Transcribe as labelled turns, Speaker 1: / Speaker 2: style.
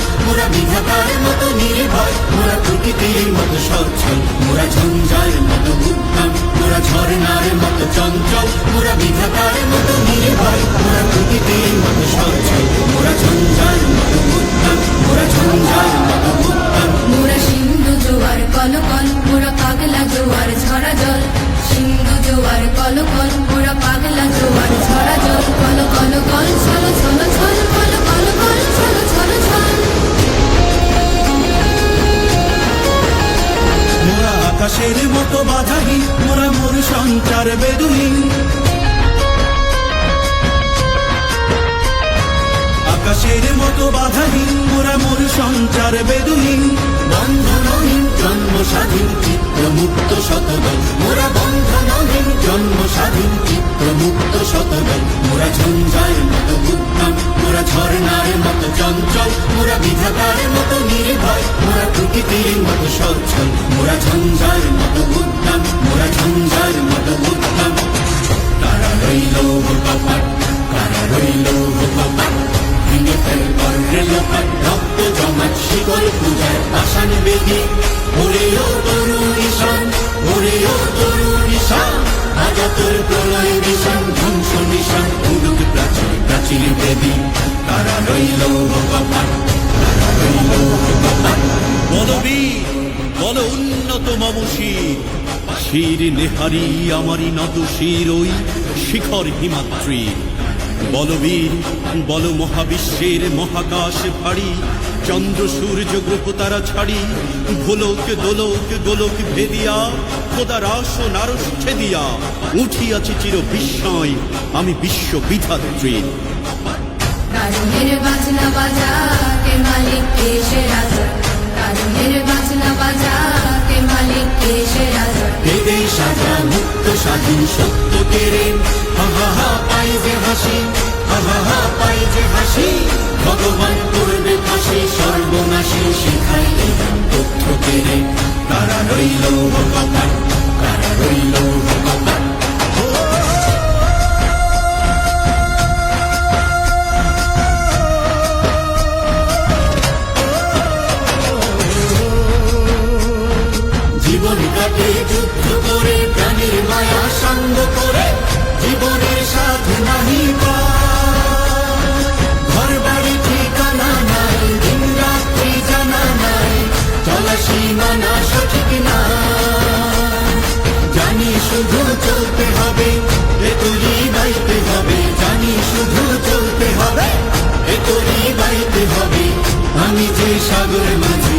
Speaker 1: চঞ্চল, মোরা বিধাতার মতো নির্ভয়, মোরা প্রকৃতির মতো সচ্ছল, মোরা ঝঞ্ঝার মতো উদ্যম, মোরা ঝর্ণার মতো চঞ্চল, মোরা বিধাতার মতো নির্ভয়, মোরা প্রকৃতির মতো সচ্ছল, মোরা ঝঞ্ঝার মতো উদ্যম, মোরা ঝঞ্ঝার মতো উদ্যম।
Speaker 2: মোরা সিন্ধু জোয়ার কলকল, মোরা পাগলা জোয়ার ঝরা জল, সিন্ধু জোয়ার কলকল, মোরা পাগলা জোয়ার ঝরা জল, কল কল কল ছল ছল ছল, কল কল কল ছল ছল ছল।
Speaker 1: মোরা আকাশের মতো বাধাহীন, মোরা মোর সঞ্চার বেদুহীন, আকাশের মতো বাধাহীন, মোরা মোর সঞ্চার বেদুহীন, বন্ধনহীন জন্ম স্বাধীন চিত্রমুক্ত শতদল, মোরা বন্ধনহীন জন্ম স্বাধীন চিত্রমুক্ত শতদল, মোরা ঝঞ্ঝার মতো উদ্যম, মোরা ঝর্ণার মতো চঞ্চল, মোরা বিধাতার মতো নির্ভয়, মোরা প্রকৃতির মতো সচ্ছল, মোরা ঝঞ্ঝার মতো উদ্যম, মোরা ঝঞ্ঝার মতো উদ্যম। কারা রইল কপাট, কারা রইল কপাট, ভেঙে ফেল কর্ণে লোপাট, রক্ত জমাট শিকল পূজার পাষাণ বেদি, ওরেও তরুণ ঈশান, ওরেও তরুণ ঈশান, আজাতর প্রলয় বিষান, ধ্বংস নিশান, উদুক প্রাচীর প্রাচীর বেদি। কারা রইল কপাট, কারা রইল কপাট।
Speaker 3: বলবীর বল উন্নত মম শির, শির নেহারি আমারি নত শির ওই শিখর হিমাদ্রির। বলবীর বল মহাবিশ্বের মহাকাশ ভারী, চন্দ্র সূর্য গ্রহ তারা ছাড়ি, ভোলক দোলক গোলক ভেদিয়া, খোদার আসন আরশ ছেদিয়া, উঠিয়াছি চির বিস্ময় আমি বিশ্ব বিধাত্রীর।
Speaker 2: কারণের বাজনা বাজা কে মালিক কে সে রাজা, কারণের বাজনা বাজা কে মালিক কে সে রাজা।
Speaker 1: বেদে সাজা মুক্ত স্বাধীন সত্য কেড়ে, হা হা হা পাই যে হাসি, হা হা হা পাই যে হাসি, ভগবান করবে ফাঁসি সর্বনাশী, শেখাই এলাম তথ্য কেড়ে। কারা রইল কপাট, কারা রইল কপাট। জীবন কাটে যুদ্ধ করে, প্রাণীর মায়া সঙ্গ করে, জীবনের সাথে নাহি পায়, ঘর বাড়ি ঠিকানা নাই, দিন রাত্রি জানা নাই, চলা সীমানা সঠিক না, জানি শুধু চলতে হবে, এ তোরই বাইতে হবে, জানি শুধু চলতে হবে, এ তোরই বাইতে হবে, আমি যে সাগর মাঝে